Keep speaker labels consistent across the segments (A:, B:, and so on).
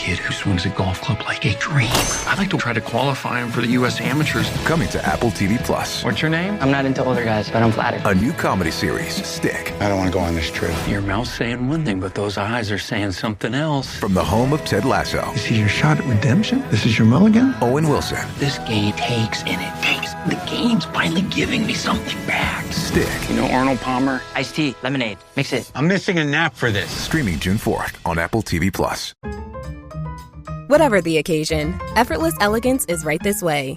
A: kid who swings a golf club like a dream. I'd like to try to qualify him for the U.S. Amateurs.
B: Coming to Apple TV Plus.
A: What's your name?
C: I'm not into older guys, but I'm flattered.
B: A new comedy series, Stick.
D: I don't want to go on this trip.
A: Your mouth's saying one thing, but those eyes are saying something else.
B: From the home of Ted Lasso.
D: This is your shot at redemption? This is your mulligan?
B: Owen Wilson.
A: This game takes and it takes. The game's finally giving me something back.
B: Stick.
A: You know Arnold Palmer?
C: Iced tea, lemonade, mix it.
D: I'm missing a nap for this.
B: Streaming June 4th on Apple TV Plus.
E: Whatever the occasion, effortless elegance is right this way.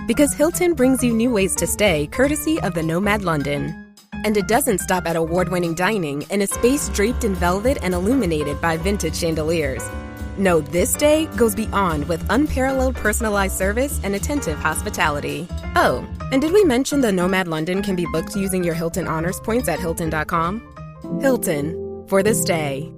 E: Because Hilton brings you new ways to stay courtesy of the Nomad London. And it doesn't stop at award-winning dining in a space draped in velvet and illuminated by vintage chandeliers. No, this day goes beyond with unparalleled personalized service and attentive hospitality. Oh, and did we mention the Nomad London can be booked using your Hilton Honors points at Hilton.com? Hilton, for this day.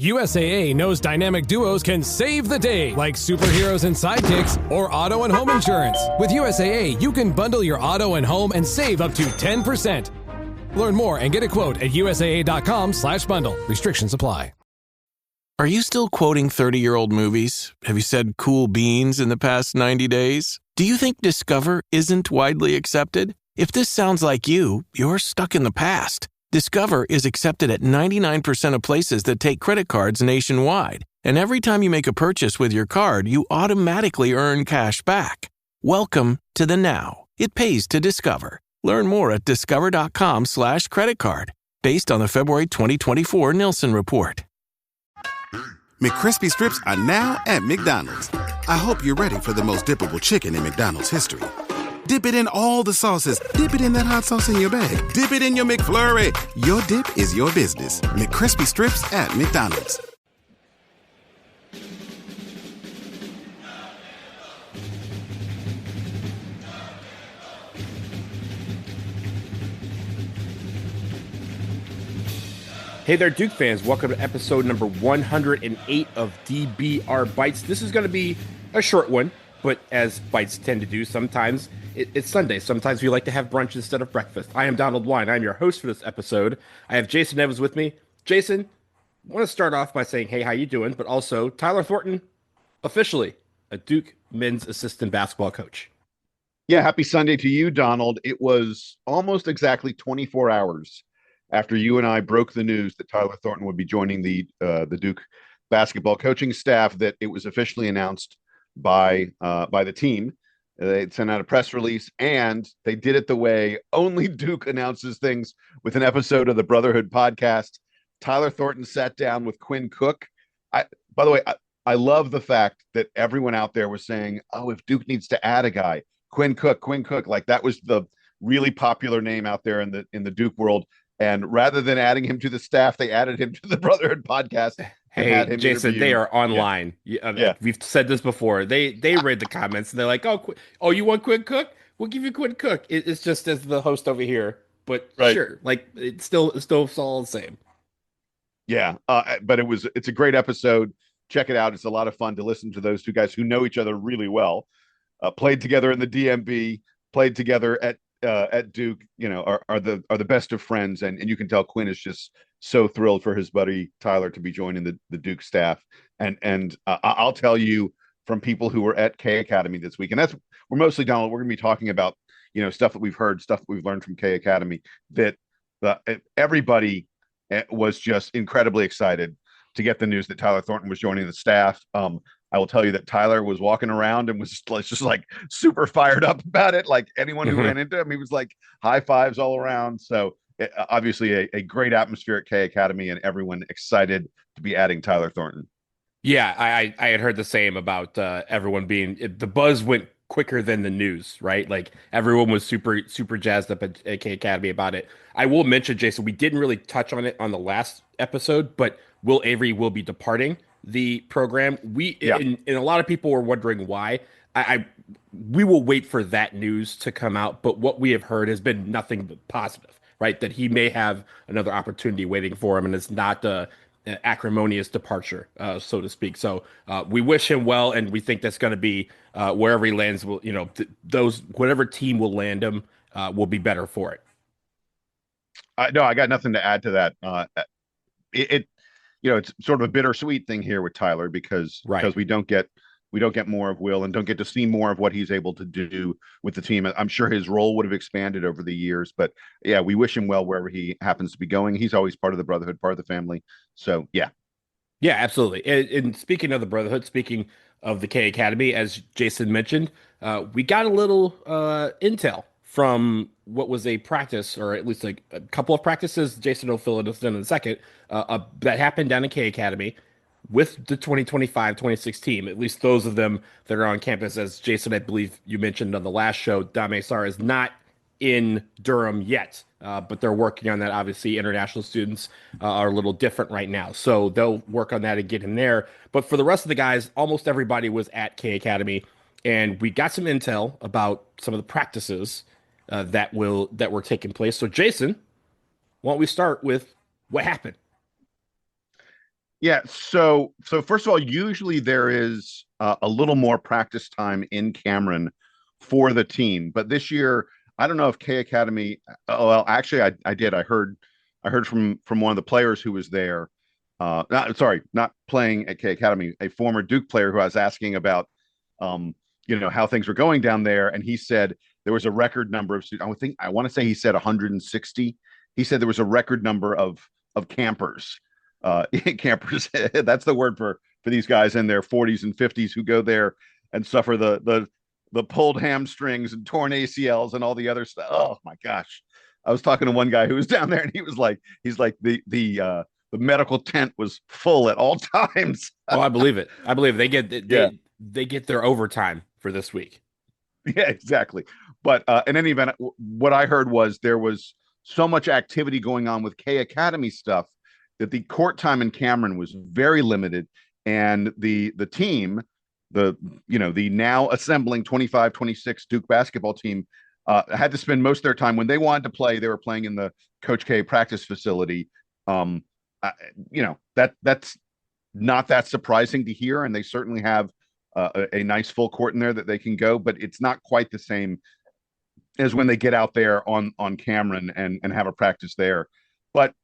F: USAA knows dynamic duos can save the day, like superheroes and sidekicks or auto and home insurance. With USAA, you can bundle your auto and home and save up to 10%. Learn more and get a quote at USAA.com/bundle. Restrictions apply.
G: Are you still quoting 30-year-old movies? Have you said cool beans in the past 90 days? Do you think Discover isn't widely accepted? If this sounds like you, you're stuck in the past. Discover is accepted at 99% of places that take credit cards nationwide. And every time you make a purchase with your card, you automatically earn cash back. Welcome to the now. It pays to Discover. Learn more at discover.com/credit card. Based on the February 2024 Nielsen report.
H: McCrispy strips are now at McDonald's. I hope you're ready for the most dippable chicken in McDonald's history. Dip it in all the sauces. Dip it in that hot sauce in your bag. Dip it in your McFlurry. Your dip is your business. McCrispy strips at McDonald's.
I: Hey there, Duke fans. Welcome to episode number 108 of DBR Bites. This is going to be a short one, but as Bites tend to do, sometimes it's Sunday. Sometimes we like to have brunch instead of breakfast. I am Donald Wine. I'm your host for this episode. I have Jason Evans with me. Jason, I want to start off by saying, hey, how you doing? But also, Tyler Thornton, officially a Duke men's assistant basketball coach.
J: Yeah, happy Sunday to you, Donald. It was almost exactly 24 hours after you and I broke the news that Tyler Thornton would be joining the Duke basketball coaching staff that it was officially announced by the team. They sent out a press release, and they did it the way only Duke announces things with an episode of the Brotherhood podcast. Tyler Thornton sat down with Quinn Cook. By the way, I love the fact that everyone out there was saying, oh, if Duke needs to add a guy, Quinn Cook, like that was the really popular name out there in the Duke world. And rather than adding him to the staff, they added him to the Brotherhood podcast.
I: Hey, Jason, they are online. Yeah. We've said this before. They read the comments and they're like, oh, you want Quinn Cook? We'll give you Quinn Cook. It's just as the host over here, but right. Sure, like it's still all the same.
J: Yeah, but it's a great episode. Check it out. It's a lot of fun to listen to those two guys who know each other really well. Played together in the DMV. Played together at Duke, are the best of friends, and you can tell Quinn is just so thrilled for his buddy Tyler to be joining the Duke staff. And I'll tell you from people who were at K Academy this week, and we're mostly, Donald, we're going to be talking about stuff that we've heard, stuff that we've learned from K Academy, that everybody was just incredibly excited to get the news that Tyler Thornton was joining the staff. I will tell you that Tyler was walking around and was just like super fired up about it. Like anyone who ran into him, he was like high fives all around. So obviously a great atmosphere at K Academy, and everyone excited to be adding Tyler Thornton. Yeah,
I: I had heard the same about everyone being, the buzz went quicker than the news, right? Like everyone was super, super jazzed up at K Academy about it. I will mention, Jason, we didn't really touch on it on the last episode, but Will Avery will be departing the program. And a lot of people were wondering why. We will wait for that news to come out, but what we have heard has been nothing but positive, right? That he may have another opportunity waiting for him, and it's not an acrimonious departure, so to speak. So we wish him well, and we think that's going to be wherever he lands. Will whatever team will land him will be better for it.
J: No, I got nothing to add to that. it's sort of a bittersweet thing here with Tyler because
I: Right.
J: we don't get more of Will and don't get to see more of what he's able to do with the team. I'm sure his role would have expanded over the years, but yeah, we wish him well wherever he happens to be going. He's always part of the brotherhood, part of the family. So yeah.
I: Yeah, absolutely. And speaking of the Brotherhood, speaking of the K Academy, as Jason mentioned, we got a little intel from what was a practice, or at least like a couple of practices. Jason will fill it in a second. That happened down in K Academy with the 2025-26 team. At least those of them that are on campus. As Jason, I believe you mentioned on the last show, Dame Sar is not in Durham yet, but they're working on that. Obviously, international students are a little different right now, so they'll work on that and get in there. But for the rest of the guys, almost everybody was at K Academy, and we got some intel about some of the practices that were taking place. So, Jason, why don't we start with what happened?
J: Yeah. So first of all, usually there is a little more practice time in Cameron for the team, but this year I don't know if K Academy. Oh, well, actually, I did. I heard from one of the players who was there. Not playing at K Academy, a former Duke player who I was asking about, how things were going down there, and he said there was a record number of students. I want to say he said 160. He said there was a record number of campers. Campers. That's the word for these guys in their 40s and 50s who go there and suffer the pulled hamstrings and torn ACLs and all the other stuff. Oh my gosh. I was talking to one guy who was down there and he's like the medical tent was full at all times.
I: Oh, I believe it. I believe
J: Yeah.
I: they get their overtime for this week.
J: Yeah, exactly. But in any event, what I heard was there was so much activity going on with K Academy stuff that the court time in Cameron was very limited, and the team, the now assembling 25-26 Duke basketball team, had to spend most of their time when they wanted to play. They were playing in the Coach K practice facility. That's not that surprising to hear, and they certainly have a nice full court in there that they can go, but it's not quite the same as when they get out there on Cameron and have a practice there. But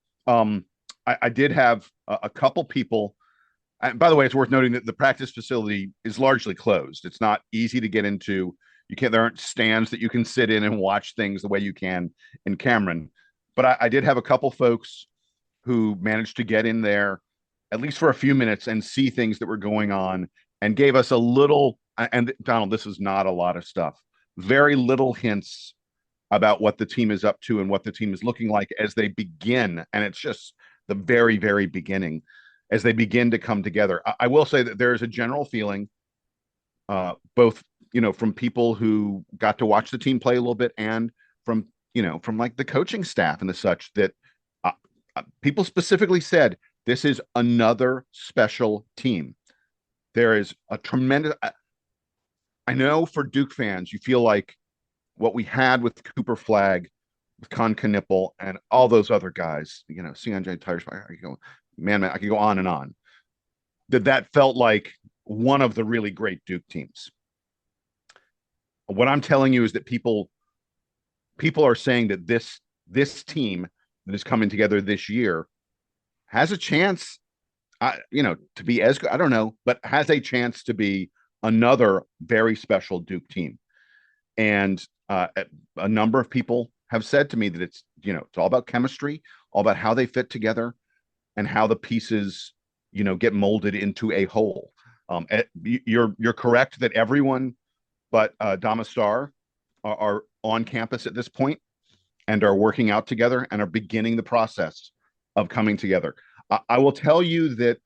J: I did have a couple people. And by the way, it's worth noting that the practice facility is largely closed. It's not easy to get into. There aren't stands that you can sit in and watch things the way you can in Cameron. But I did have a couple folks who managed to get in there at least for a few minutes and see things that were going on and gave us a little. And Donald, this is not a lot of stuff. Very little hints about what the team is up to and what the team is looking like as they begin. And it's just the very, very beginning as they begin to come together. I will say that there is a general feeling, both, from people who got to watch the team play a little bit and from like the coaching staff and the such, that people specifically said, this is another special team. There is a tremendous, I know for Duke fans, you feel like what we had with Cooper Flagg, with Con Knipple, and all those other guys, CNJ Tires, I could go on and on. That felt like one of the really great Duke teams. What I'm telling you is that people are saying that this team that is coming together this year has a chance, to be as good. I don't know, but has a chance to be another very special Duke team. And a number of people have said to me that it's all about chemistry, all about how they fit together, and how the pieces, get molded into a whole. You're correct that everyone but Damastar are on campus at this point and are working out together and are beginning the process of coming together. I will tell you that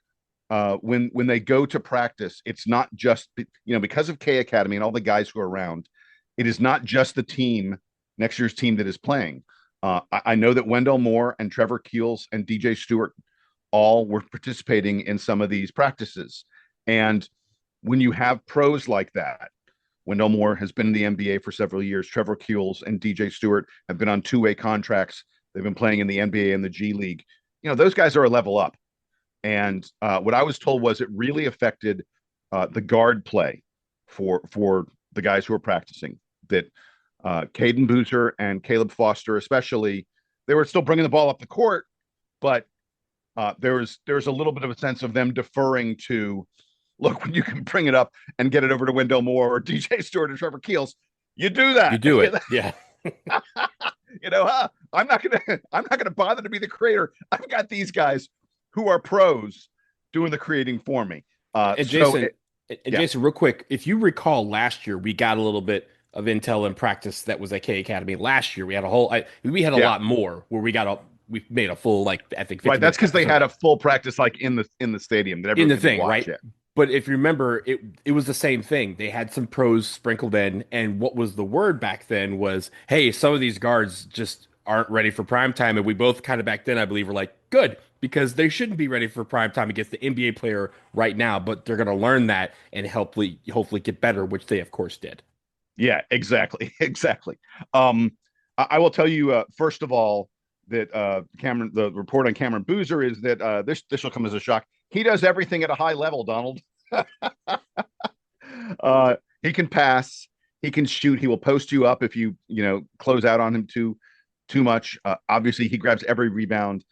J: when they go to practice, it's not just, because of K Academy and all the guys who are around, it is not just the team, next year's team, that is playing. I know that Wendell Moore and Trevor Keels and DJ Stewart all were participating in some of these practices. And when you have pros like that, Wendell Moore has been in the NBA for several years. Trevor Keels and DJ Stewart have been on two-way contracts. They've been playing in the NBA and the G League. Those guys are a level up. And what I was told was it really affected the guard play for the guys who are practicing. That Caden Boozer and Caleb Foster, especially, they were still bringing the ball up the court, but There's a little bit of a sense of them deferring to, look, when you can bring it up and get it over to Wendell Moore or DJ Stewart or Trevor Keels, you do that.
I: You do it. Yeah.
J: I'm not gonna bother to be the creator. I've got these guys who are pros doing the creating for me.
I: And Jason, real quick, if you recall last year, we got a little bit of intel and practice that was at K Academy. Last year, we had a lot more where we made a full, like, I think 50
J: right. That's because they had a full practice, like in the stadium that
I: in the thing,
J: watch,
I: right?
J: Yeah.
I: But if you remember, it was the same thing. They had some pros sprinkled in, and what was the word back then was, hey, some of these guards just aren't ready for prime time. And we both kind of back then, I believe, were like, good, because they shouldn't be ready for prime time against the NBA player right now, but they're going to learn that and hopefully get better, which they, of course, did.
J: Yeah, exactly. I will tell you, first of all, that the report on Cameron Boozer is that this will come as a shock. He does everything at a high level, Donald. He can pass, he can shoot, he will post you up if you close out on him too much. Obviously, he grabs every rebound.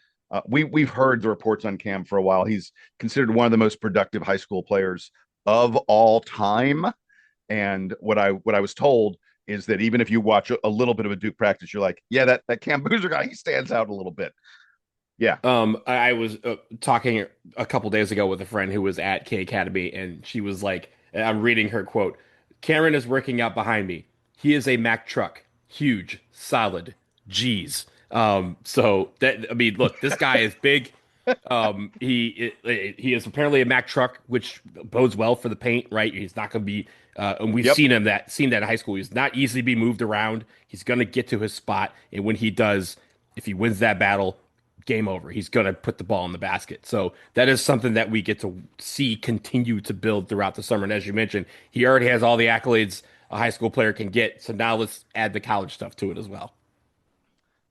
J: We've heard the reports on Cam for a while. He's considered one of the most productive high school players of all time. And what I was told is that even if you watch a little bit of a Duke practice, you're like, yeah, that Cam Boozer guy, he stands out a little bit. Yeah.
I: I was talking a couple days ago with a friend who was at K Academy, and she was like, I'm reading her quote, Cameron is working out behind me. He is a Mack truck. Huge, solid, G's. So that, I mean, look, this guy is big. He is apparently a Mack truck, which bodes well for the paint, right? He's not going to be, and we've seen that in high school. He's not easily be moved around. He's going to get to his spot, and when he does, if he wins that battle, game over. He's going to put the ball in the basket. So that is something that we get to see continue to build throughout the summer. And as you mentioned, he already has all the accolades a high school player can get. So now let's add the college stuff to it as well.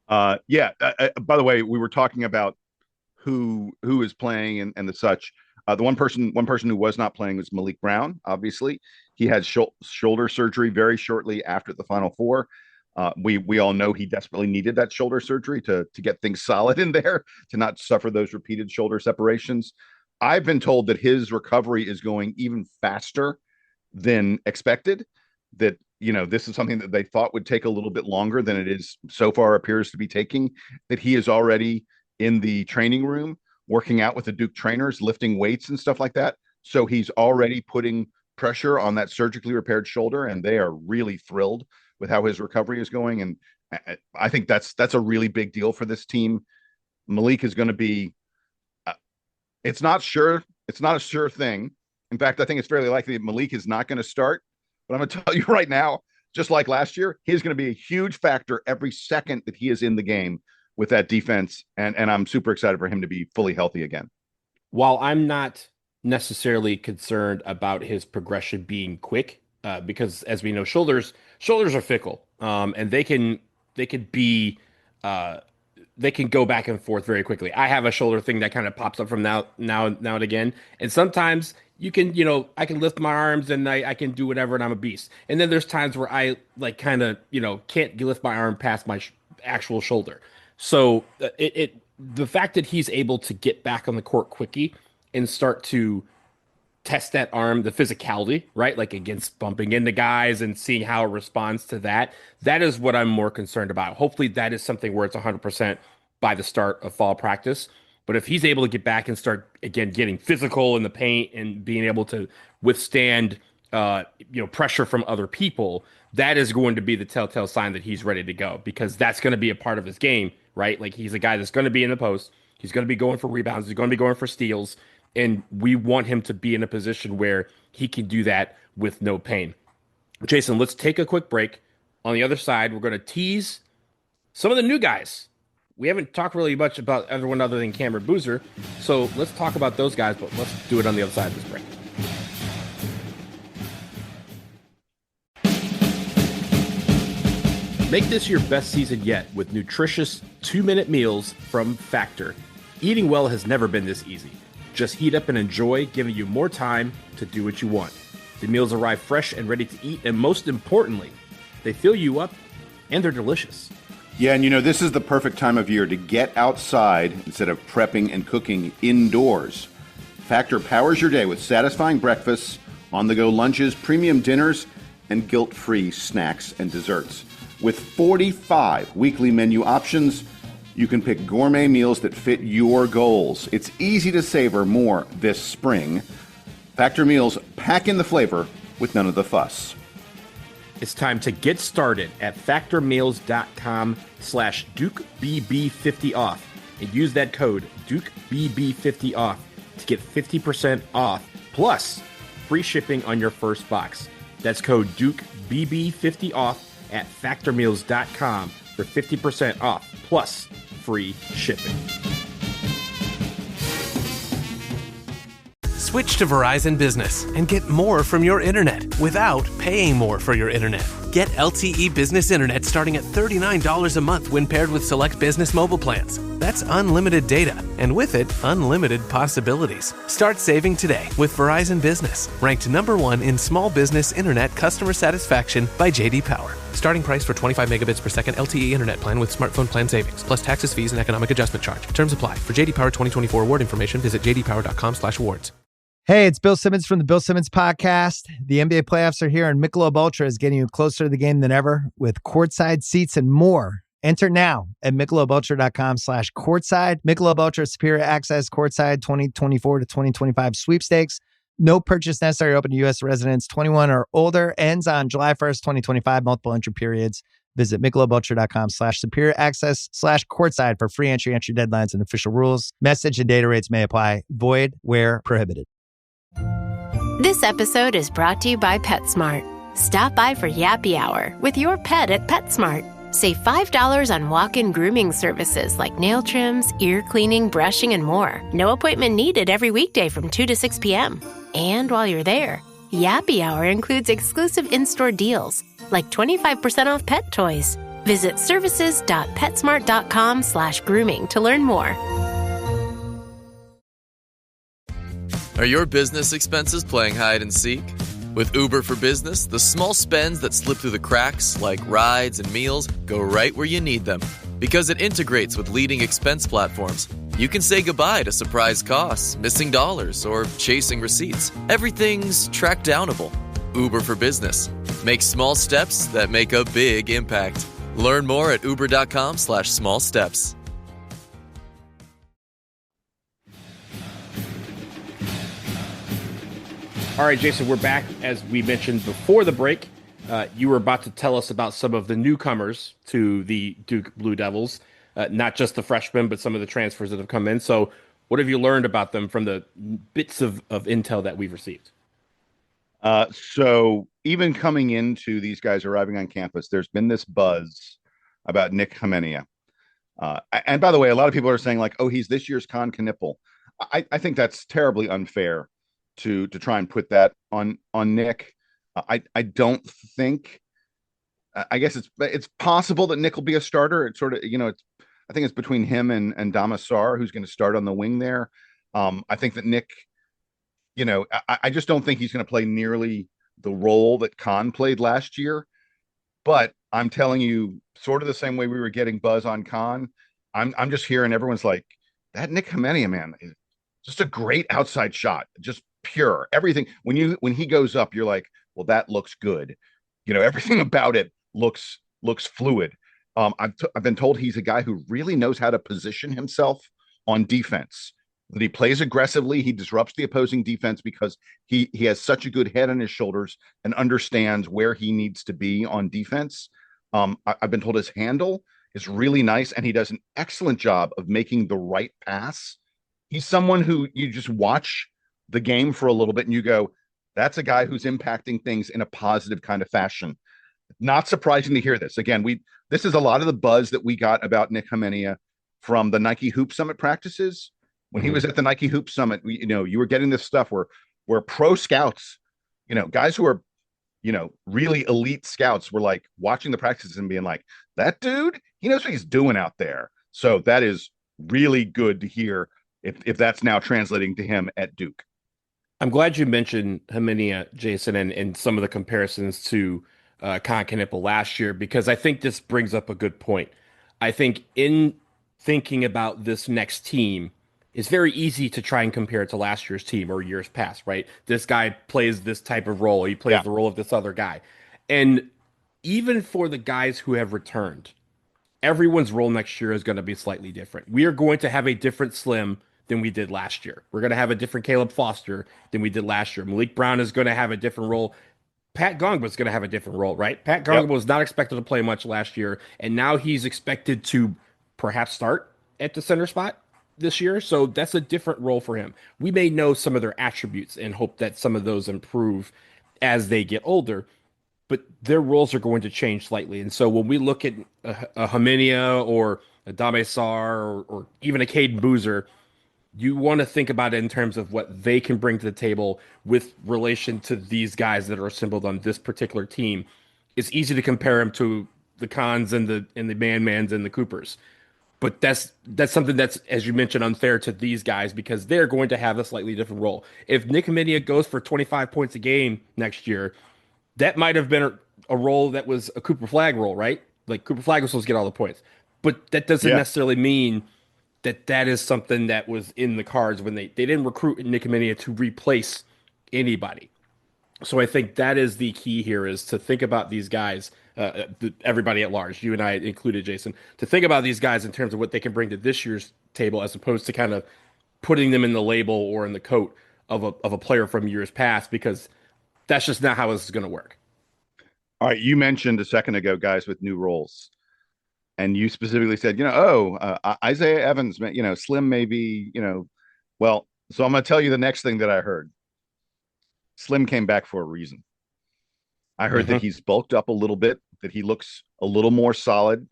J: By the way, we were talking about who is playing and the such. The one person who was not playing was Malik Brown. Obviously, he had shoulder surgery very shortly after the Final Four. We all know he desperately needed that shoulder surgery to get things solid in there, to not suffer those repeated shoulder separations. I've been told that his recovery is going even faster than expected, that this is something that they thought would take a little bit longer than it is so far appears to be taking, that he is already in the training room working out with the Duke trainers, lifting weights and stuff like that. So he's already putting pressure on that surgically repaired shoulder, and they are really thrilled with how his recovery is going. And I think that's a really big deal for this team. Malik is going to be, it's not a sure thing. In fact, I think it's fairly likely that Malik is not going to start, but I'm going to tell you right now, just like last year, he's going to be a huge factor every second that he is in the game with that defense. And I'm super excited for him to be fully healthy again.
I: While I'm not necessarily concerned about his progression being quick, because as we know, shoulders are fickle, and they can go back and forth very quickly. I have a shoulder thing that kind of pops up from now and again, and sometimes I can lift my arms and I can do whatever, and I'm a beast. And then there's times where I can't lift my arm past my actual shoulder. So the fact that he's able to get back on the court quickly and start to test that arm, the physicality, right? Like against bumping into guys and seeing how it responds to that. That is what I'm more concerned about. Hopefully that is something where it's 100% by the start of fall practice. But if he's able to get back and start, again, getting physical in the paint and being able to withstand, pressure from other people, that is going to be the telltale sign that he's ready to go, because that's going to be a part of his game, right? Like, he's a guy that's going to be in the post. He's going to be going for rebounds. He's going to be going for steals. And we want him to be in a position where he can do that with no pain. Jason, let's take a quick break. On the other side, we're going to tease some of the new guys. We haven't talked really much about everyone other than Cameron Boozer, so let's talk about those guys, but let's do it on the other side of this break. Make this your best season yet with nutritious 2-minute meals from Factor. Eating well has never been this easy. Just heat up and enjoy, giving you more time to do what you want. The meals arrive fresh and ready to eat, and most importantly, they fill you up and they're delicious.
J: Yeah, and this is the perfect time of year to get outside instead of prepping and cooking indoors. Factor powers your day with satisfying breakfasts, on-the-go lunches, premium dinners, and guilt-free snacks and desserts. With 45 weekly menu options, you can pick gourmet meals that fit your goals. It's easy to savor more this spring. Factor meals pack in the flavor with none of the fuss.
I: It's time to get started at factormeals.com/DukeBB50 off and use that code DukeBB50 off to get 50% off plus free shipping on your first box. That's code DukeBB50 off at factormeals.com for 50% off plus free shipping.
K: Switch to Verizon Business and get more from your internet without paying more for your internet. Get LTE Business Internet starting at $39 a month when paired with select business mobile plans. That's unlimited data, and with it, unlimited possibilities. Start saving today with Verizon Business, ranked #1 in small business internet customer satisfaction by J.D. Power. Starting price for 25 megabits per second LTE internet plan with smartphone plan savings, plus taxes, fees, and economic adjustment charge. Terms apply. For J.D. Power 2024 award information, visit jdpower.com/awards.
L: Hey, it's Bill Simmons from the Bill Simmons Podcast. The NBA playoffs are here, and Michelob Ultra is getting you closer to the game than ever with courtside seats and more. Enter now at MichelobUltra.com/courtside. Michelob Ultra Superior Access Courtside 2024 to 2025 sweepstakes. No purchase necessary. Open to U.S. residents 21 or older. Ends on July 1st, 2025. Multiple entry periods. Visit MichelobUltra.com/superior access/courtside for free entry deadlines, and official rules. Message and data rates may apply. Void where prohibited.
M: This episode is brought to you by PetSmart. Stop by for Yappy Hour with your pet at PetSmart. Save $5 on walk-in grooming services like nail trims, ear cleaning, brushing, and more. No appointment needed every weekday from 2 to 6 p.m. And while you're there, Yappy Hour includes exclusive in-store deals like 25% off pet toys. Visit services.petsmart.com/grooming to learn more.
N: Are your business expenses playing hide and seek? With Uber for Business, the small spends that slip through the cracks, like rides and meals, go right where you need them. Because it integrates with leading expense platforms, you can say goodbye to surprise costs, missing dollars, or chasing receipts. Everything's track downable. Uber for Business. Make small steps that make a big impact. Learn more at uber.com/small steps.
I: All right, Jason, we're back. As we mentioned before the break, you were about to tell us about some of the newcomers to the Duke Blue Devils, not just the freshmen, but some of the transfers that have come in. So what have you learned about them from the bits of intel that we've received?
J: So even coming into these guys arriving on campus, there's been this buzz about Nick Hamenia. And by the way, a lot of people are saying like, oh, he's this year's Con Knipple. I think that's terribly unfair to try and put that on Nick. I don't think. I guess it's possible that Nick will be a starter. It's sort of I think it's between him and Damasar, who's going to start on the wing there. I think that Nick, I just don't think he's going to play nearly the role that Khan played last year. But I'm telling you, sort of the same way we were getting buzz on Khan, I'm just hearing everyone's like, that Nick Hamenia, man, is just a great outside shot, just pure. Everything when he goes up, you're like, well, that looks good. Everything about it looks fluid. I've been told he's a guy who really knows how to position himself on defense. That he plays aggressively, he disrupts the opposing defense because he has such a good head on his shoulders and understands where he needs to be on defense. I've been told his handle is really nice, and he does an excellent job of making the right pass. He's someone who you just watch the game for a little bit and you go, that's a guy who's impacting things in a positive kind of fashion. Not surprising to hear this. Again, this is a lot of the buzz that we got about Nick Hamenia from the Nike Hoop Summit practices. When he was at the Nike Hoop Summit, you were getting this stuff where pro scouts, guys who are, really elite scouts were like watching the practices and being like, that dude, he knows what he's doing out there. So that is really good to hear if that's now translating to him at Duke.
I: I'm glad you mentioned Hamenia, Jason, and some of the comparisons to Con Knipple last year, because I think this brings up a good point. I think in thinking about this next team, it's very easy to try and compare it to last year's team or years past, right? This guy plays this type of role, he plays
J: Yeah.
I: the role of this other guy. And even for the guys who have returned, everyone's role next year is going to be slightly different. We are going to have a different Slim than we did last year. We're going to have a different Caleb Foster than we did last year. Malik Brown is going to have a different role. Pat Gongba is going to have a different role, right? Pat Gongba was not expected to play much last year, and now he's expected to perhaps start at the center spot this year. So that's a different role for him. We may know some of their attributes and hope that some of those improve as they get older, but their roles are going to change slightly. And so when we look at a Haminia or a Dame Sar or even a Caden Boozer, you want to think about it in terms of what they can bring to the table with relation to these guys that are assembled on this particular team. It's easy to compare them to the Cons and the Man-Mans and the Coopers. But that's something that's, as you mentioned, unfair to these guys because they're going to have a slightly different role. If Nick Minia goes for 25 points a game next year, that might have been a role that was a Cooper Flag role, right? Like Cooper Flag was supposed to get all the points. But that doesn't necessarily mean that is something that was in the cards when they didn't recruit Nick Minia to replace anybody. So I think that is the key here is to think about these guys, everybody at large, you and I included, Jason, to think about these guys in terms of what they can bring to this year's table as opposed to kind of putting them in the label or in the coat of a player from years past, because that's just not how this is going to work.
J: All right. You mentioned a second ago, guys with new roles. And you specifically said, Isaiah Evans, Slim may be, well, so I'm going to tell you the next thing that I heard. Slim came back for a reason. I heard that he's bulked up a little bit, that he looks a little more solid.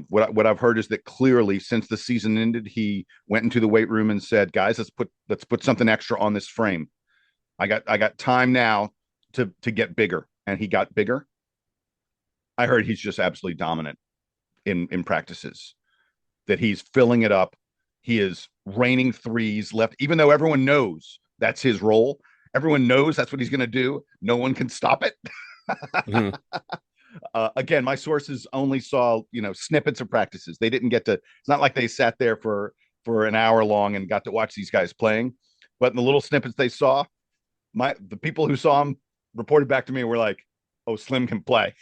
J: What I've heard is that clearly since the season ended, he went into the weight room and said, guys, let's put something extra on this frame. I got time now to get bigger. And he got bigger. I heard he's just absolutely dominant in practices, that he's filling it up. He is raining threes left, even though everyone knows that's his role. Everyone knows that's what he's going to do. No one can stop it. Again, my sources only saw, snippets of practices. They didn't get to, it's not like they sat there for an hour long and got to watch these guys playing, but in the little snippets they saw, the people who saw him reported back to me were like, oh, Slim can play.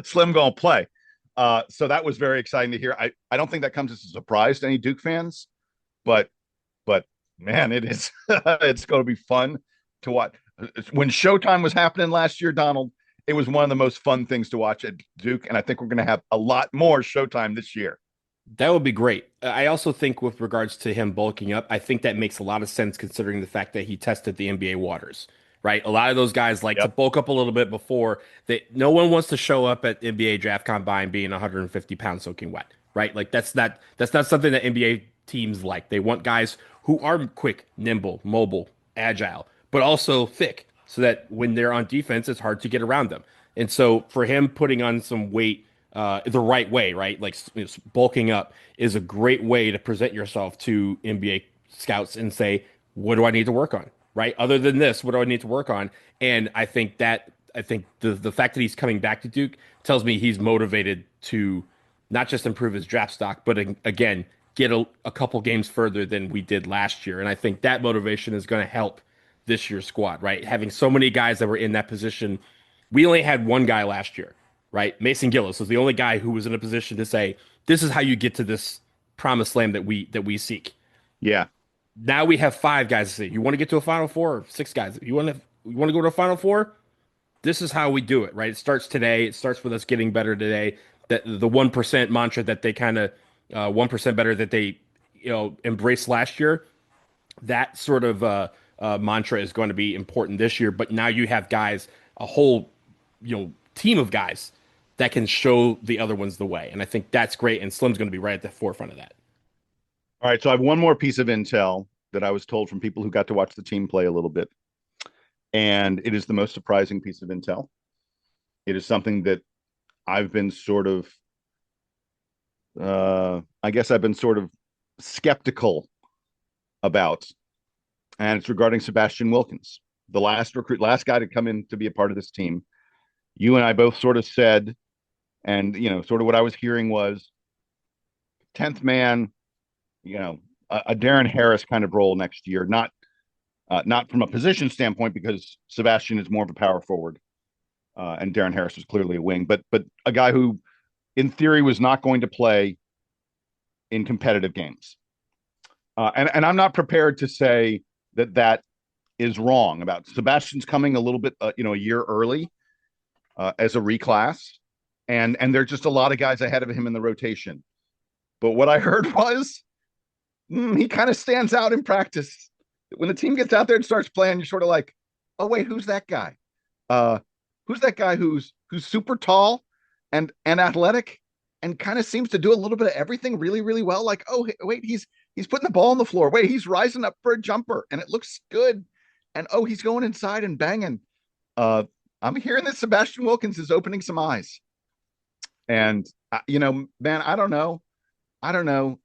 J: Slim gonna play. So that was very exciting to hear. I don't think that comes as a surprise to any Duke fans, but man, it is. It's going to be fun to watch. When Showtime was happening last year, Donald, it was one of the most fun things to watch at Duke, and I think we're going to have a lot more Showtime this year.
I: That would be great. I also think with regards to him bulking up, I think that makes a lot of sense considering the fact that he tested the NBA waters. Right, a lot of those guys like to bulk up a little bit before no one wants to show up at NBA Draft Combine being 150 pounds soaking wet. Right, like that's not something that NBA teams like. They want guys who are quick, nimble, mobile, agile, but also thick, so that when they're on defense, it's hard to get around them. And so for him putting on some weight the right way, right, like bulking up is a great way to present yourself to NBA scouts and say, what do I need to work on? Right. Other than this, what do I need to work on? And I think the fact that he's coming back to Duke tells me he's motivated to not just improve his draft stock, but again, get a couple games further than we did last year. And I think that motivation is going to help this year's squad, right? Having so many guys that were in that position. We only had one guy last year, right? Mason Gillis was the only guy who was in a position to say, this is how you get to this promised land that we seek.
J: Yeah.
I: Now we have 5 guys to say, you want to get to a Final Four, or 6 guys. You want to go to a Final Four? This is how we do it, right? It starts today. It starts with us getting better today. That the 1% mantra that they kind of 1% better that they embraced last year. That sort of mantra is going to be important this year. But now you have guys, a whole team of guys that can show the other ones the way, and I think that's great. And Slim's going to be right at the forefront of that.
J: All right, so I have one more piece of intel that I was told from people who got to watch the team play a little bit. And it is the most surprising piece of intel. It is something that I've been sort of, skeptical about. And it's regarding Sebastian Wilkins, the last guy to come in to be a part of this team. You and I both sort of said, And, sort of what I was hearing was 10th man, a Darren Harris kind of role next year, not from a position standpoint, because Sebastian is more of a power forward, and Darren Harris was clearly a wing, but a guy who, in theory, was not going to play in competitive games. And I'm not prepared to say that is wrong. About Sebastian's coming a little bit, a year early as a reclass, and there are just a lot of guys ahead of him in the rotation. But what I heard was he kind of stands out in practice. When the team gets out there and starts playing, you're sort of like, oh wait, who's that guy? Who's that guy who's super tall and athletic and kind of seems to do a little bit of everything really, really well? Like, oh wait, he's putting the ball on the floor. Wait, he's rising up for a jumper and it looks good. And oh, he's going inside and banging. I'm hearing that Sebastian Wilkins is opening some eyes. And man, I don't know.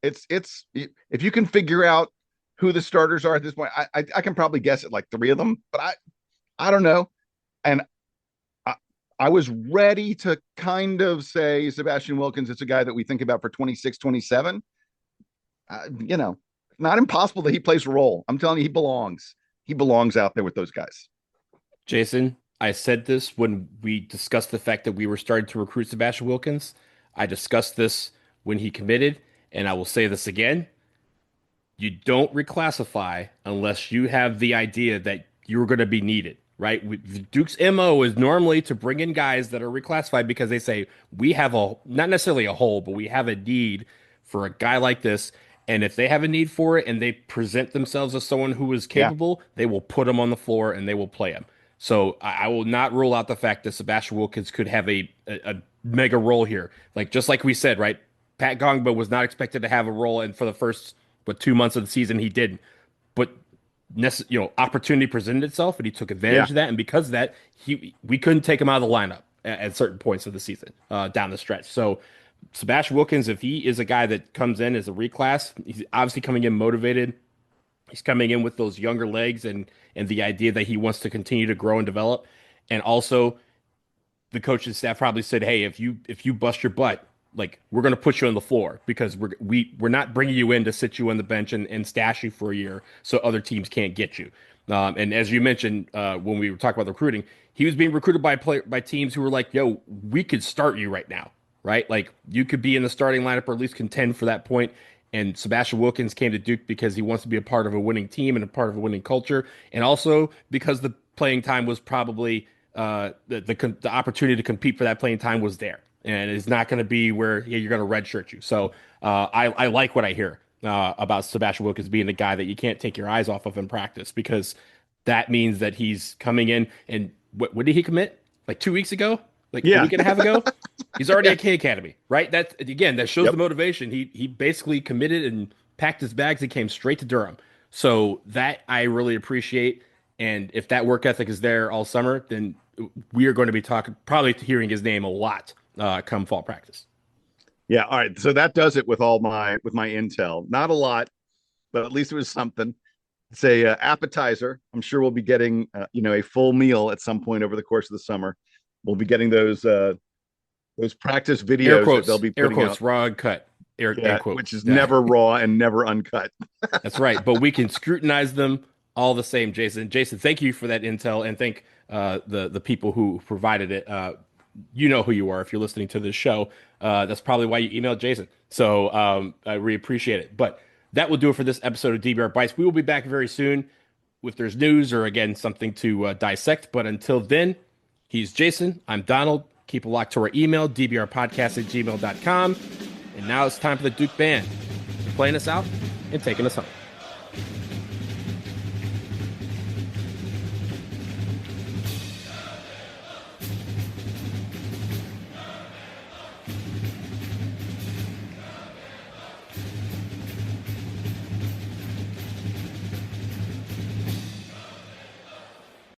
J: It's if you can figure out who the starters are at this point, I can probably guess at like 3 of them, but I don't know. And I was ready to kind of say Sebastian Wilkins is a guy that we think about for 26, 27. Not impossible that he plays a role. I'm telling you, he belongs. He belongs out there with those guys.
I: Jason, I said this when we discussed the fact that we were starting to recruit Sebastian Wilkins. I discussed this when he committed, and I will say this again. You don't reclassify unless you have the idea that you're going to be needed, right? Duke's MO is normally to bring in guys that are reclassified because they say, we have not necessarily a hole, but we have a need for a guy like this. And if they have a need for it and they present themselves as someone who is capable, they will put him on the floor and they will play him. So I will not rule out the fact that Sebastian Wilkins could have a mega role here. Just like we said, right? Pat Gongba was not expected to have a role, and for the first 2 months of the season, he did. But opportunity presented itself, and he took advantage of that. And because of that, we couldn't take him out of the lineup at certain points of the season down the stretch. So Sebastian Wilkins, if he is a guy that comes in as a reclass, he's obviously coming in motivated. He's coming in with those younger legs and the idea that he wants to continue to grow and develop. And also, the coaching staff probably said, hey, if you bust your butt, we're going to put you on the floor because we're not bringing you in to sit you on the bench and stash you for a year so other teams can't get you. And as you mentioned when we were talking about recruiting, he was being recruited by teams who were like, yo, we could start you right now, right? You could be in the starting lineup or at least contend for that point. And Sebastian Wilkins came to Duke because he wants to be a part of a winning team and a part of a winning culture. And also because the playing time was probably the opportunity to compete for that playing time was there. And it's not going to be where you're going to redshirt you. So I like what I hear about Sebastian Wilkins being the guy that you can't take your eyes off of in practice, because that means that he's coming in. And when did he commit? 2 weeks ago? A week and a half ago? He's already at K Academy, right? That shows the motivation. He basically committed and packed his bags and came straight to Durham. So that I really appreciate. And if that work ethic is there all summer, then we are going to be probably hearing his name a lot come fall practice.
J: Yeah. All right. So that does it with my intel. Not a lot, but at least it was something. It's a appetizer. I'm sure we'll be getting a full meal at some point over the course of the summer. We'll be getting those practice videos
I: air quotes,
J: that they'll be putting
I: air quotes,
J: out.
I: Raw uncut. Air quotes,
J: which is never raw and never uncut.
I: That's right. But we can scrutinize them all the same, Jason. Jason, thank you for that intel, and thank the people who provided it. You know who you are if you're listening to this show. That's probably why you emailed Jason. So I really appreciate it. But that will do it for this episode of DBR Bites. We will be back very soon if there's news or, again, something to dissect. But until then, he's Jason. I'm Donald. Keep a lock to our email, dbrpodcast@gmail.com. And now it's time for the Duke Band playing us out and taking us home.